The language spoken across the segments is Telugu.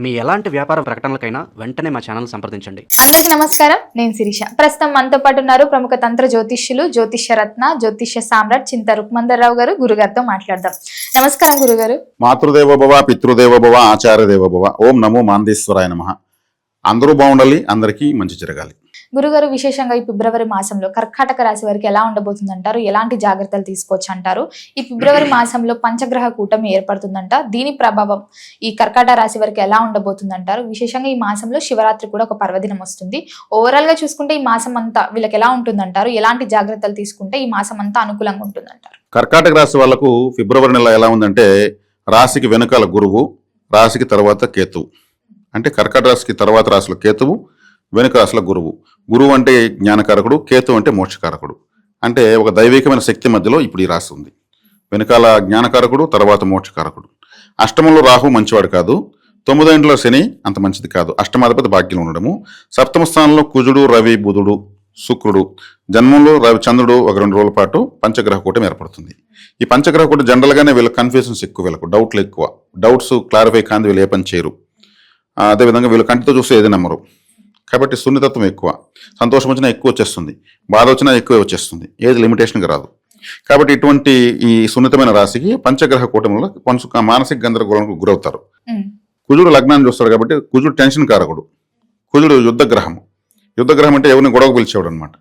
మీ ఎలాంటి వ్యాపార ప్రకటనలకైనా వెంటనే మా ఛానల్ సంప్రదించండి. అందరికీ నమస్కారం, నేను శిరీష. ప్రస్తుతం మనతో పాటు ఉన్నారు ప్రముఖ తంత్ర జ్యోతిష్యులు, జ్యోతిష్య రత్న, జ్యోతిష్య సామ్రాట్ చింత రుక్మందర్రావు గారు. గురుగారితో మాట్లాడదాం. నమస్కారం గురుగారు. మాతృదేవ భవ, పితృదేవ భవ, ఆచార్య దేవ భవ. ఓం నమో మాందేశ్వరాయ నమః. అందరూ బాగుండాలి, అందరికీ మంచి జరగాలి. గురుగారు, విశేషంగా ఈ ఫిబ్రవరి మాసంలో కర్కాటక రాశి వారికి ఎలా ఉండబోతుందంటారు? ఎలాంటి జాగ్రత్తలు తీసుకోవచ్చు అంటారు? ఈ ఫిబ్రవరి మాసంలో పంచగ్రహ కూటమి ఏర్పడుతుందంట. దీని ప్రభావం ఈ కర్కాటక రాశి వారికి ఎలా ఉండబోతుందంటారు? విశేషంగా ఈ మాసంలో శివరాత్రి కూడా ఒక పర్వదినం వస్తుంది. ఓవరాల్ గా చూసుకుంటే ఈ మాసం అంతా వీళ్ళకి ఎలా ఉంటుందంటారు? ఎలాంటి జాగ్రత్తలు తీసుకుంటే ఈ మాసం అంతా అనుకూలంగా ఉంటుందంటారు? కర్కాటక రాశి వాళ్లకు ఫిబ్రవరి నెల ఎలా ఉందంటే, రాశికి వెనుకాల గురువు, రాశికి తర్వాత కేతువు. అంటే కర్కాటక రాశికి తర్వాత రాశిలో కేతువు, వెనుక రాశిలో గురువు. గురువు అంటే జ్ఞానకారకుడు, కేతు అంటే మోక్షకారకుడు. అంటే ఒక దైవికమైన శక్తి మధ్యలో ఇప్పుడు ఈ రాశి ఉంది. వెనుకాల జ్ఞానకారకుడు, తర్వాత మోక్షకారకుడు. అష్టమంలో రాహు మంచివాడు కాదు, 9వ ఇంట్లో శని అంత మంచిది కాదు. అష్టమాధిపతి భాగ్యం ఉండడము. సప్తమ స్థానంలో కుజుడు, రవి, బుధుడు, శుక్రుడు. జన్మంలో రవి, చంద్రుడు ఒక 2 రోజుల పాటు పంచగ్రహ కూటమి ఏర్పడుతుంది. ఈ పంచగ్రహ కూటమి జనరల్గానే వీళ్ళకి కన్ఫ్యూజన్స్ ఎక్కువ, వీళ్ళకు డౌట్లు ఎక్కువ. డౌట్స్ క్లారిఫై కాంది వీళ్ళు ఏ పని చేయరు. అదేవిధంగా వీళ్ళు కంటితో చూస్తే ఏది నమ్మరు. కాబట్టి సున్నితత్వం ఎక్కువ. సంతోషం వచ్చినా ఎక్కువ వచ్చేస్తుంది, బాధ వచ్చినా ఎక్కువ వచ్చేస్తుంది, ఏది లిమిటేషన్గా రాదు. కాబట్టి ఇటువంటి ఈ సున్నితమైన రాశికి పంచగ్రహ కూటమిలో కొంచెం మానసిక గందరగోళానికి గురవుతారు. కుజుడు లగ్నాన్ని చూస్తాడు కాబట్టి కుజుడు టెన్షన్ కారకుడు. కుజుడు యుద్ధగ్రహం. యుద్ధగ్రహం అంటే ఎవరిని గొడవ పిలిచేవాడు అనమాట.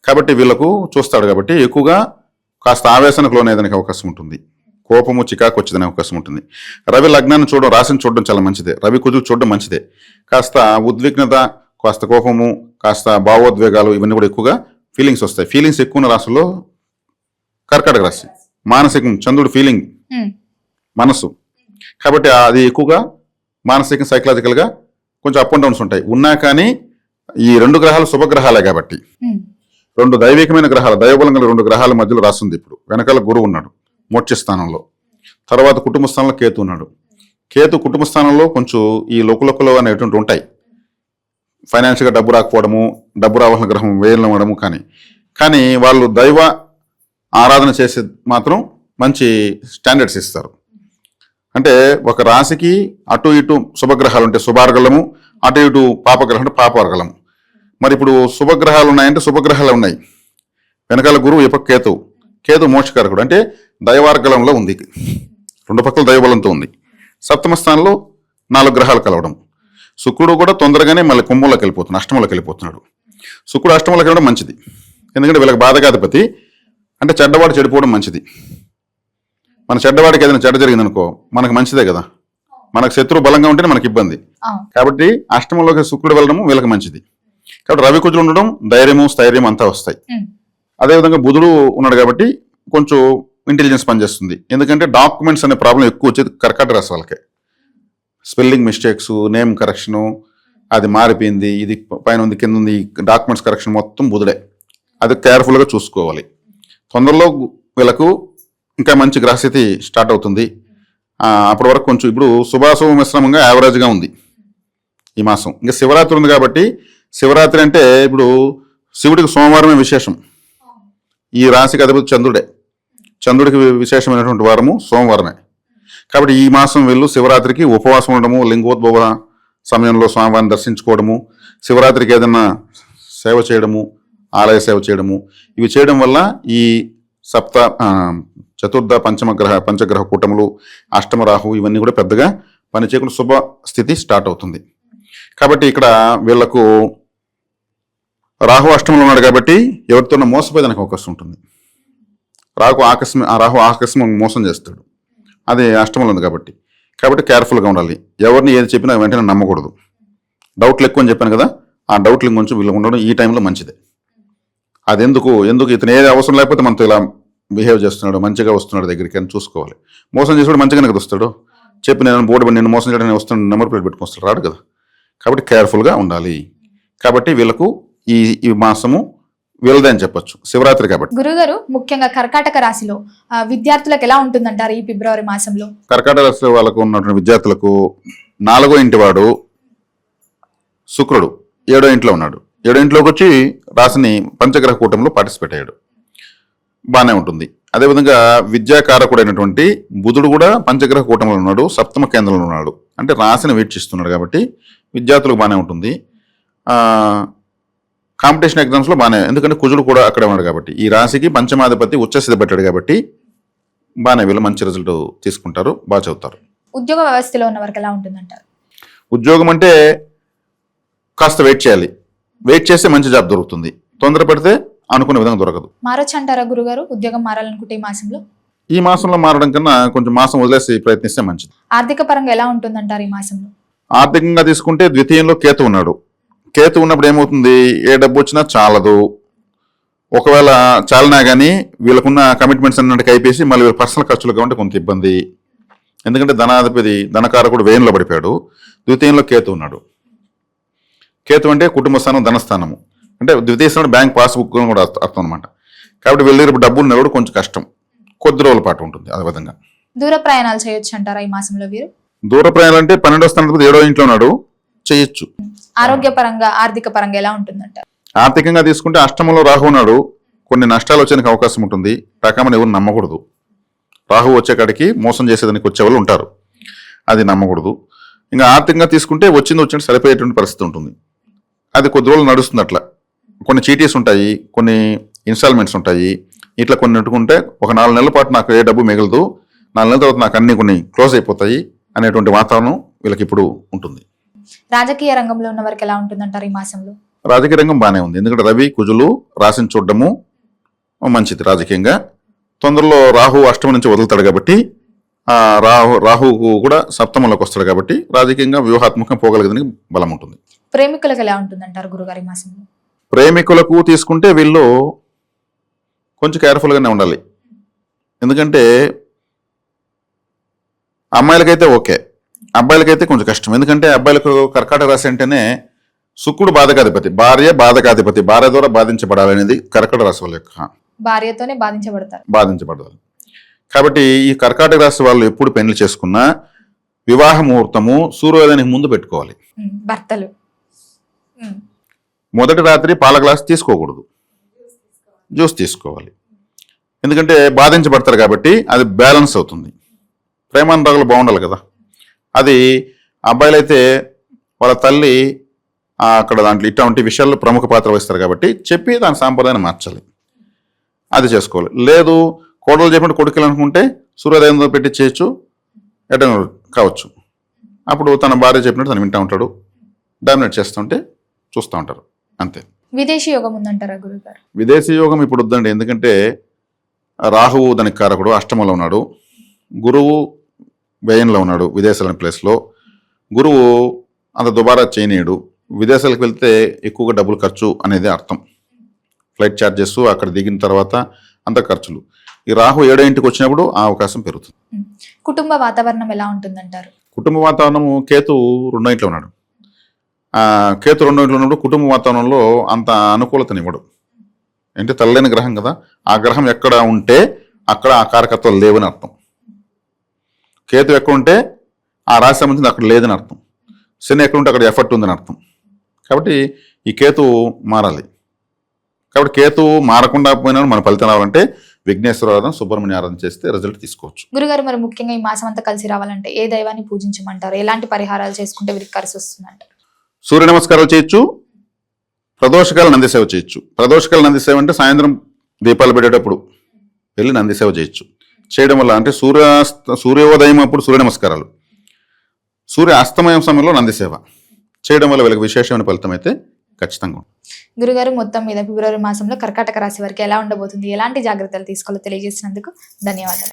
కాబట్టి వీళ్ళకు చూస్తాడు కాబట్టి ఎక్కువగా కాస్త ఆవేశానికి లోనేదానికి అవకాశం ఉంటుంది. కోపము, చికాకు వచ్చేదనే అవకాశం ఉంటుంది. రవి లగ్నాన్ని చూడడం, రాశిని చూడడం చాలా మంచిదే. రవి కుజుడు చూడడం మంచిదే. కాస్త ఉద్విగ్నత, కాస్త కోపము, కాస్త భావోద్వేగాలు ఇవన్నీ కూడా ఎక్కువగా ఫీలింగ్స్ వస్తాయి. ఫీలింగ్స్ ఎక్కువ ఉన్న రాశుల్లో కర్కాటక రాశి. మానసికం, చంద్రుడు ఫీలింగ్, మనసు. కాబట్టి అది ఎక్కువగా మానసిక సైకలాజికల్గా కొంచెం అప్ అండ్ డౌన్స్ ఉంటాయి. ఉన్నా కానీ ఈ 2 గ్రహాలు శుభగ్రహాలే కాబట్టి 2 దైవికమైన గ్రహాలు, దైవబలం గల 2 గ్రహాల మధ్యలో రాస్తుంది. ఇప్పుడు వెనకాల గురువు ఉన్నాడు మోక్ష స్థానంలో, తర్వాత కుటుంబ స్థానంలో కేతు ఉన్నాడు. కేతు కుటుంబ స్థానంలో కొంచెం ఈ లోకులకులు అనేటువంటి ఉంటాయి. ఫైనాన్షియల్గా డబ్బు రాకపోవడము, డబ్బు రావాల్సిన గ్రహం వేయడం అవ్వడము. కానీ వాళ్ళు దైవ ఆరాధన చేసే మాత్రం మంచి స్టాండర్డ్స్ ఇస్తారు. అంటే ఒక రాశికి అటు ఇటు శుభగ్రహాలు ఉంటాయి, శుభార్గలము, అటు ఇటు పాపగ్రహం అంటే పాపార్గలము. మరి ఇప్పుడు శుభగ్రహాలు ఉన్నాయంటే శుభగ్రహాలు ఉన్నాయి. వెనకాల గురువు, ఈ పక్క కేతు. కేతు మోక్షకారకుడు, అంటే దైవార్గలంలో ఉంది. 2 పక్కల దైవబలంతో ఉంది. సప్తమ స్థానంలో 4 గ్రహాలు కలవడం. శుక్రుడు కూడా తొందరగానే మళ్ళీ కుంభంలోకి వెళ్ళిపోతున్నాడు, అష్టమంలోకి వెళ్ళిపోతున్నాడు. శుక్రుడు అష్టమంలోకి వెళ్ళడం మంచిది, ఎందుకంటే వీళ్ళకి బాధకాధిపతి. అంటే చెడ్డవాడు చెడిపోవడం మంచిది. మన చెడ్డవాడికి ఏదైనా చెడ్డ జరిగిందనుకో మనకు మంచిదే కదా. మనకు శత్రువు బలంగా ఉంటేనే మనకి ఇబ్బంది. కాబట్టి అష్టమంలోకి శుక్రుడు వెళ్ళడము వీళ్ళకి మంచిది. కాబట్టి రవి కుజులు ఉండడం ధైర్యము, స్థైర్యం అంతా వస్తాయి. అదేవిధంగా బుధుడు ఉన్నాడు కాబట్టి కొంచెం ఇంటెలిజెన్స్ పనిచేస్తుంది. ఎందుకంటే డాక్యుమెంట్స్ అనే ప్రాబ్లం ఎక్కువ వచ్చేది కర్కాటక రాశి వాళ్ళకే. స్పెల్లింగ్ మిస్టేక్స్, నేమ్ కరెక్షను, అది మారిపోయింది, ఇది పైన ఉంది కింద ఉంది, డాక్యుమెంట్స్ కరెక్షన్ మొత్తం బుధుడే. అది కేర్ఫుల్గా చూసుకోవాలి. తొందరలో వీళ్ళకు ఇంకా మంచి గ్రహస్థితి స్టార్ట్ అవుతుంది. అప్పటి వరకు కొంచెం ఇప్పుడు శుభాశుభ మిశ్రమంగా యావరేజ్గా ఉంది ఈ మాసం. ఇంకా శివరాత్రి ఉంది కాబట్టి, శివరాత్రి అంటే ఇప్పుడు శివుడికి సోమవారమే విశేషం. ఈ రాశికి అధిపతి చంద్రుడే. చంద్రుడికి విశేషమైనటువంటి వారము సోమవారమే. కాబట్టి ఈ మాసం వీళ్ళు శివరాత్రికి ఉపవాసం ఉండడము, లింగోద్భవ సమయంలో స్వామివారిని దర్శించుకోవడము, శివరాత్రికి ఏదైనా సేవ చేయడము, ఆలయ సేవ చేయడము, ఇవి చేయడం వల్ల ఈ చతుర్థ పంచగ్రహ కూటములు, అష్టమ రాహు ఇవన్నీ కూడా పెద్దగా పని చేయకుండా శుభ స్థితి స్టార్ట్ అవుతుంది. కాబట్టి ఇక్కడ వీళ్లకు రాహు అష్టమంలో ఉన్నాడు కాబట్టి ఎవరితోనో మోసపోయేదానికి అవకాశం ఉంటుంది. రాహు ఆకస్మిక మోసం చేస్తాడు, అది అష్టమంలో ఉంది కాబట్టి కేర్ఫుల్గా ఉండాలి. ఎవరిని ఏది చెప్పినా వెంటనే నమ్మకూడదు. డౌట్లు ఎక్కువ అని చెప్పాను కదా, ఆ డౌట్లు కొంచెం వీళ్ళు ఉండడం ఈ టైంలో మంచిదే. అది ఎందుకు ఇతను ఏది అవసరం లేకపోతే మనతో ఇలా బిహేవ్ చేస్తున్నాడు, మంచిగా వస్తున్నాడు దగ్గరికి అని చూసుకోవాలి. మోసం చేసాడు మంచిగానే కదా వస్తాడు. చెప్పి నేను నిన్ను మోసం చేయడానికి వస్తాను నెంబర్ ప్లేట్ పెట్టుకుని వస్తాడు, రాడు కదా. కాబట్టి కేర్ఫుల్గా ఉండాలి. కాబట్టి వీళ్ళకు ఈ మాసము వీళ్ళదే అని చెప్పొచ్చు, శివరాత్రి కాబట్టి. గురుగారు, ముఖ్యంగా కర్కాటక రాశిలో విద్యార్థులకు ఎలా ఉంటుందంటారు ఈ ఫిబ్రవరి మాసంలో? కర్కాటక రాశి వాళ్ళకు ఉన్నటువంటి విద్యార్థులకు 4వ ఇంటి వాడు శుక్రుడు 7వ ఇంట్లో ఉన్నాడు. 7వ ఇంట్లోకి వచ్చి రాశిని పంచగ్రహ కూటంలో పార్టిసిపేట్ అయ్యాడు. బాగానే ఉంటుంది. అదేవిధంగా విద్యాకారకుడైనటువంటి బుధుడు కూడా పంచగ్రహ కూటమిలో ఉన్నాడు, సప్తమ కేంద్రంలో ఉన్నాడు. అంటే రాశిని వీక్షిస్తున్నాడు కాబట్టి విద్యార్థులకు బాగానే ఉంటుంది. కాంపిటీషన్ ఎగ్జామ్స్లో బాగానే, ఎందుకంటే కుజుడు కూడా అక్కడే ఉన్నాడు కాబట్టి. ఈ రాశికి పంచమాధిపతి ఉచ్చస్థితి పెట్టాడు కాబట్టి బాగానే వీళ్ళు మంచి రిజల్ట్ తీసుకుంటారు, బాగా చదువుతారు. ఉద్యోగ వ్యవస్థలో ఉన్న వరకు ఎలా ఉంటుందంటారు? ఉద్యోగం అంటే కాస్త వెయిట్ చేయాలి, వెయిట్ చేస్తే మంచి జాబ్ దొరుకుతుంది. తొందర పెడితే అనుకునే విధంగా దొరకదు. మారొచ్చు అంటారా గురుగారు ఉద్యోగం మారాలనుకుంటే ఈ మాసంలో? ఈ మాసంలో మారడం కన్నా కొంచెం మాసం వదిలేసి ప్రయత్నిస్తే మంచిది. ఆర్థిక పరంగా ఎలా ఉంటుందంటారు ఈ మాసంలో? ఆర్థికంగా తీసుకుంటే ద్వితీయంలో కేతు ఉన్నాడు. కేతు ఉన్నప్పుడు ఏమవుతుంది, ఏ డబ్బు వచ్చినా చాలదు. ఒకవేళ చాలినా కానీ వీళ్ళకున్న కమిట్మెంట్స్ అన్నట్టు అయిపోయి మళ్ళీ వీళ్ళ పర్సనల్ ఖర్చులు కాబట్టి కొంత ఇబ్బంది. ఎందుకంటే ధనాధిపతి ధనకారకుడు వ్యయంలో పడిపోయాడు. ద్వితీయంలో కేతు ఉన్నాడు. కేతు అంటే కుటుంబ స్థానం, ధనస్థానము. అంటే ద్వితీయ స్థానం బ్యాంక్ పాస్బుక్ కూడా అర్థం అనమాట. కాబట్టి వెళ్ళి డబ్బులు నిలవడం కొంచెం కష్టం, కొద్ది రోజుల పాటు ఉంటుంది. అదే విధంగా దూర ప్రయాణాలు చేయొచ్చు అంటారా ఈ మాసంలో వీరు? దూర ప్రయాణాలు అంటే 12వ స్థానాధిపతి 7వ ఇంట్లో ఉన్నాడు, చేయొచ్చు. ఆరోగ్యపరంగా ఆర్థిక పరంగా ఎలా ఉంటుందంటారు? ఆర్థికంగా తీసుకుంటే అష్టమంలో రాహు ఉన్నాడు, కొన్ని నష్టాలు వచ్చేందుకు అవకాశం ఉంటుంది. రకమని ఎవరు నమ్మకూడదు. రాహు వచ్చే కాడికి మోసం చేసేదానికి వచ్చే వాళ్ళు ఉంటారు, అది నమ్మకూడదు. ఇంకా ఆర్థికంగా తీసుకుంటే వచ్చినట్టు సరిపోయేటువంటి పరిస్థితి ఉంటుంది. అది కొద్ది రోజులు నడుస్తుంది. అట్లా కొన్ని చీటీస్ ఉంటాయి, కొన్ని ఇన్స్టాల్మెంట్స్ ఉంటాయి. ఇట్లా కొన్ని పెట్టుకుంటే ఒక 4 నెలల పాటు నాకు ఏ డబ్బు మిగలదు, 4 నెలల తర్వాత నాకు అన్ని కొన్ని క్లోజ్ అయిపోతాయి అనేటువంటి వాతావరణం వీళ్ళకి ఇప్పుడు ఉంటుంది. రాజకీయ రంగంలో ఉన్న వరకు ఎలా ఉంటుందంటారు ఈ మాసంలో? రాజకీయ రంగం బాగానే ఉంది, ఎందుకంటే రవి కుజులు రాశిని చూడడము మంచిది. రాజకీయంగా తొందరలో రాహు అష్టమం నుంచి వదులుతాడు కాబట్టి రాహు కూడా సప్తమంలోకి వస్తాడు కాబట్టి రాజకీయంగా వ్యూహాత్మకంగా పోగలిగేదానికి బలం ఉంటుంది. ప్రేమికులకు ఎలా ఉంటుందంటారు గురుగారు ఈ మాసంలో? ప్రేమికులకు తీసుకుంటే వీళ్ళు కొంచెం కేర్ఫుల్గానే ఉండాలి. ఎందుకంటే అమ్మాయిలకైతే ఓకే, అబ్బాయిలకైతే కొంచెం కష్టం. ఎందుకంటే అబ్బాయిలకు కర్కాటక రాశి అంటేనే శుక్రుడు బాధకాధిపతి, భార్య బాధకాధిపతి, భార్య ద్వారా బాధించబడాలనేది కర్కాటక రాశి వాళ్ళ యొక్క భార్యతోనే బాధించబడాలి. కాబట్టి ఈ కర్కాటక రాశి వాళ్ళు ఎప్పుడు పెళ్లి చేసుకున్నా వివాహ ముహూర్తము సూర్యోదయానికి ముందు పెట్టుకోవాలి. భర్తలు మొదటి రాత్రి పాల గ్లాస్ తీసుకోకూడదు, జ్యూస్ తీసుకోవాలి. ఎందుకంటే బాధించబడతారు కాబట్టి అది బ్యాలెన్స్ అవుతుంది. ప్రేమానురాగాలు బాగుండాలి కదా. అది అబ్బాయిలైతే వాళ్ళ తల్లి అక్కడ దాంట్లో ఇటువంటి విషయాల్లో ప్రముఖ పాత్ర వహిస్తారు కాబట్టి చెప్పి దాని సాంప్రదాయాన్ని మార్చాలి, అది చేసుకోవాలి. లేదు కోడలు చెప్పినట్టు కొడుకులు అనుకుంటే సూర్యోదయంతో పెట్టి చేయొచ్చు, ఎట కావచ్చు. అప్పుడు తన భార్య చెప్పినట్టు తను వింటూ ఉంటాడు, డామినేట్ చేస్తుంటే చూస్తూ ఉంటారు, అంతే. విదేశీ యోగం ఉందంటారా గురుగారు? విదేశీ యోగం ఇప్పుడు వద్దండి, ఎందుకంటే రాహువు దానికి కారకుడు, అష్టమంలో ఉన్నాడు. గురువు వ్యయంలో ఉన్నాడు, విదేశాల ప్లేస్లో. గురువు అంత దుబారా చేయనీయడు. విదేశాలకు వెళ్తే ఎక్కువగా డబ్బులు ఖర్చు అనేది అర్థం. ఫ్లైట్ ఛార్జెస్, అక్కడ దిగిన తర్వాత అంత ఖర్చులు. ఈ రాహు 7వ ఇంటికి వచ్చినప్పుడు ఆ అవకాశం పెరుగుతుంది. కుటుంబ వాతావరణం ఎలా ఉంటుందంటారు? కుటుంబ వాతావరణము కేతు 2వ ఇంట్లో ఉన్నాడు. కేతు 2వ ఇంట్లో ఉన్నప్పుడు కుటుంబ వాతావరణంలో అంత అనుకూలతనివ్వడు. అంటే తల్లైన గ్రహం కదా, ఆ గ్రహం ఎక్కడ ఉంటే అక్కడ ఆ కారకత్వాలు లేవని అర్థం. కేతు ఎక్కడ ఉంటే ఆ రాశి సంబంధించి అక్కడ లేదని అర్థం. శని ఎక్కడ ఉంటే అక్కడ ఎఫర్ట్ ఉందని అర్థం. కాబట్టి ఈ కేతు మారాలి. కాబట్టి కేతు మారకుండా పోయినా మన ఫలితం రావాలంటే విఘ్నేశ్వర ఆరాధన, సుబ్రహ్మణ్య ఆరాధన చేస్తే రిజల్ట్ తీసుకోవచ్చు. గురుగారు మరి ముఖ్యంగా ఈ మాసం అంతా కలిసి రావాలంటే ఏ దైవాన్ని పూజించమంటారు? ఎలాంటి పరిహారాలు చేసుకుంటే వీరికి కలిసి వస్తుందంటారు? సూర్య నమస్కారాలు చేయొచ్చు, ప్రదోషకాల నంది సేవ చేయొచ్చు. ప్రదోషకాల నంది సేవ అంటే సాయంత్రం దీపాలు పెట్టేటప్పుడు వెళ్ళి నంది సేవ చేయొచ్చు. చేయడం వల్ల అంటే సూర్యోదయం అప్పుడు సూర్య నమస్కారాలు, సూర్య అస్తమయం సమయంలో నంది సేవ చేయడం వల్ల వీళ్ళకి విశేషమైన ఫలితం అయితే ఖచ్చితంగా ఉంటుంది. గురుగారు మొత్తం మీద ఫిబ్రవరి మాసంలో కర్కాటక రాశి వారికి ఎలా ఉండబోతుంది, ఎలాంటి జాగ్రత్తలు తీసుకోవాలో తెలియజేసినందుకు ధన్యవాదాలు.